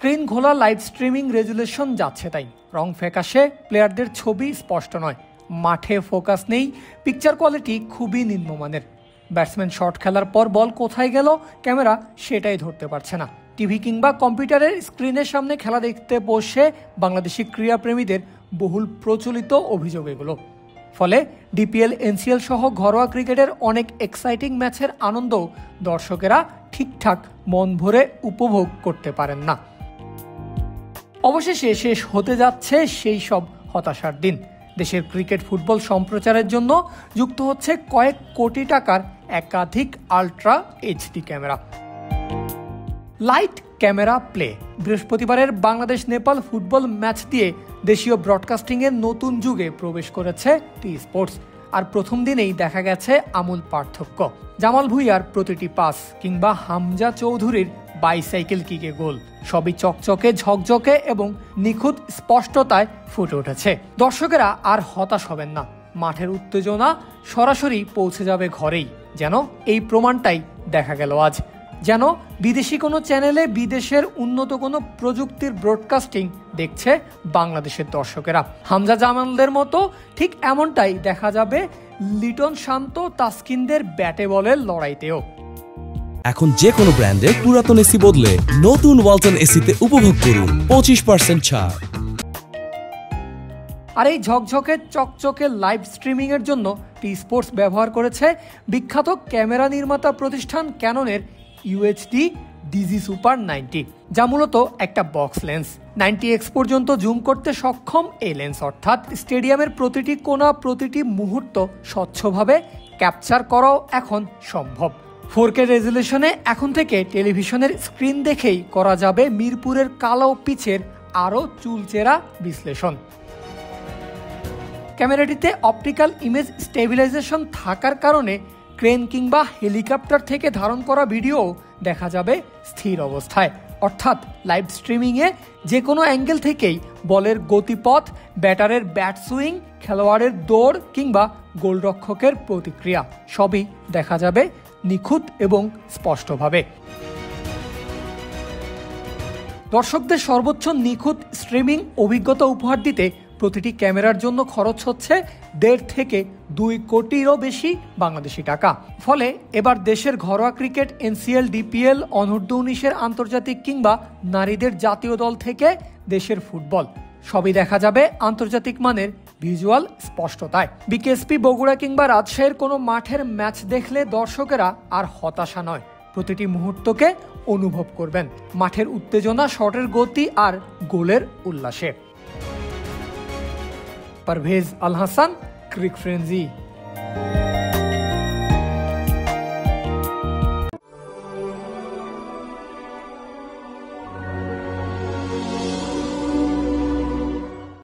Screen ঘোলা live streaming resolution যাচ্ছে তাই, রং ফ্যাকাশে, প্লেয়ারদের ছবি স্পষ্ট নয়, মাঠে ফোকাস নেই, পিকচার কোয়ালিটি খুবই নিম্নমানের। ব্যাটসম্যান শট খেলার পর বল কোথায় গেল ক্যামেরা সেটাই ধরতে পারছে না। টিভি কিংবা কম্পিউটারের স্ক্রিনের সামনে খেলা দেখতে বসে বাংলাদেশি ক্রীড়াপ্রেমীদের বহুল প্রচলিত অভিযোগ এগুলো। ফলে ডিপিএল, এনসিএল সহ ঘরোয়া ক্রিকেটের অনেক এক্সাইটিং ম্যাচের আনন্দ দর্শকেরা ঠিকঠাক মন ভরে উপভোগ করতে পারেন না। অবশেষে শেষ হতে যাচ্ছে সেই সব হতাশার দিন। দেশের ক্রিকেট ফুটবল সম্প্রচারের জন্য যুক্ত হচ্ছে কয়েক কোটি টাকার একাধিক ultra HD camera. Light camera play. বৃহস্পতিবারের বাংলাদেশ নেপাল ফুটবল ম্যাচ দিয়ে দেশীয় ব্রডকাস্টিংয়ের নতুন যুগে প্রবেশ করেছে টি স্পোর্টস। আর প্রথম দিনেই দেখা গেছে আমূল পার্থক্য। জামাল ভুঁইয়ার প্রতিটি পাস কিংবা হামজা চৌধুরীর বাইসাইকেল কিকে গোল সবই চকচকে, ঝকঝকে এবং নিখুঁত স্পষ্টতায় ফুটে উঠেছে। দর্শকেরা আর হতাশ হবেন না, মাঠের উত্তেজনা সরাসরি পৌঁছে যাবে ঘরেই। যেন এই প্রমাণটাই দেখা গেল আজ। যেন বিদেশি কোনো চ্যানেলে বিদেশের উন্নত কোনো প্রযুক্তির ব্রডকাস্টিং দেখছে বাংলাদেশের দর্শকেরা। হামজা জামালদের মতো ঠিক এমনটাই দেখা যাবে লিটন, শান্ত, তাসকিনদের ব্যাটে বলের লড়াইতেও। এখন যে কোনো ব্র্যান্ডের পুরাতন এসি বদলে নতুন ওয়ালটন এসিতে উপভোগ করুন 25% ছাড়। আর এই ঝকঝকে চকচকে লাইভ স্ট্রিমিং এর জন্য টি স্পোর্টস ব্যবহার করেছে বিখ্যাত ক্যামেরা নির্মাতা প্রতিষ্ঠান ক্যাননের ইউএইচডি ডিজি সুপার 90, যা মূলত একটা বক্স লেন্স। 90x পর্যন্ত জুম করতে সক্ষম এই লেন্স, অর্থাৎ স্টেডিয়ামের প্রতিটি কোণা, প্রতিটি মুহূর্ত স্বচ্ছভাবে ক্যাপচার করাও এখন সম্ভব। 4K রেজুলেশনে এখন থেকে টেলিভিশনের স্ক্রিন দেখেই করা যাবে মিরপুরের কালো পিচের আরও চুলচেরা বিশ্লেষণ। ক্যামেরাটিতে অপটিক্যাল ইমেজ স্টেবিলাইজেশন থাকার কারণে ক্রেন কিংবা হেলিকপ্টার থেকে ধারণ করা ভিডিও দেখা যাবে স্থির অবস্থায়, অর্থাৎ লাইভ স্ট্রিমিংয়ে যে কোনো অ্যাঙ্গেল থেকেই বলের গতিপথ, ব্যাটারের ব্যাট সুইং, খেলোয়াড়ের দৌড় কিংবা গোলরক্ষকের প্রতিক্রিয়া সবই দেখা যাবে নিখুঁত এবং স্পষ্টভাবে। দর্শকদের সর্বোচ্চ নিখুঁত স্ট্রিমিং অভিজ্ঞতা উপহার দিতে প্রতিটি ক্যামেরার জন্য খরচ হচ্ছে 1.5 থেকে 2 কোটিরও বেশি বাংলাদেশি টাকা। ফলে এবার দেশের ঘরোয়া ক্রিকেট, এনসিএল, ডিপিএল, অনূর্ধ্ব-19-এর আন্তর্জাতিক কিংবা নারীদের জাতীয় দল থেকে দেশের ফুটবল সবই দেখা যাবে আন্তর্জাতিক মানের ভিজুয়াল স্পষ্টতায়। বিকেএসপি, বগুড়া কিংবা রাজশাহীর কোনো মাঠের ম্যাচ দেখলে দর্শকেরা আর হতাশা নয়, প্রতিটি মুহূর্তকে অনুভব করবেন মাঠের উত্তেজনা, শটের গতি আর গোলের উল্লাসে। পারভেজ আল হাসান, ক্রিক ফ্রেন্জি।